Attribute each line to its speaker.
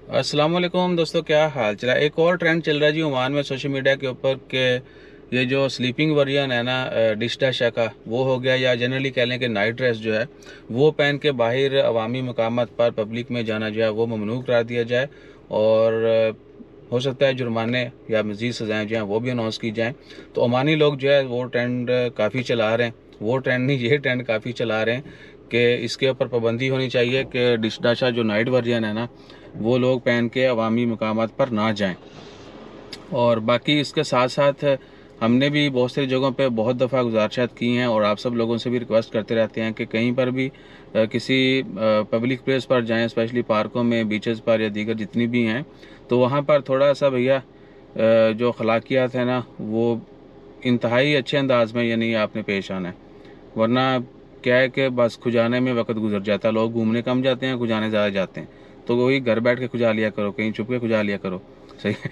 Speaker 1: अस्सलाम वालेकुम दोस्तों, क्या हाल चला। एक और ट्रेंड चल रहा है जी ओमान में सोशल मीडिया के ऊपर के ये जो स्लीपिंग वर्जन है ना डिश डाशा का, वो हो गया, या जनरली कह लें कि नाइट ड्रेस जो है वो पहन के बाहर अवामी मकामात पर पब्लिक में जाना जो है वो ममनू करार दिया जाए। और हो सकता है जुर्माने या मज़ीद सज़ाएँ जो हैं वो भी अनाउंस की जाएँ। तो ओमानी लोग जो है वो ट्रेंड काफ़ी चला रहे हैं, वो ट्रेंड नहीं, ये ट्रेंड काफ़ी चला रहे हैं कि इसके ऊपर पाबंदी होनी चाहिए कि डिश डाशा जो नाइट वर्जन है ना वो लोग पहन के अवामी मकामात पर ना जाएं। और बाकी इसके साथ साथ हमने भी बहुत सारी जगहों पे बहुत दफ़ा गुजारिशात की हैं और आप सब लोगों से भी रिक्वेस्ट करते रहते हैं कि कहीं पर भी किसी पब्लिक प्लेस पर जाएं, स्पेशली पार्कों में, बीचेस पर या दीगर जितनी भी हैं, तो वहाँ पर थोड़ा सा भैया जो अखलाकियात है ना वो इंतहाई अच्छे अंदाज में यानी आपने पेश आना है। वरना क्या है कि बस खुजाने में वक्त गुजर जाता है, लोग घूमने कम जाते हैं, खुजाने ज़्यादा जाते हैं। तो वही घर बैठ के खुजा लिया करो, कहीं छुप के खुजा लिया करो। सही है।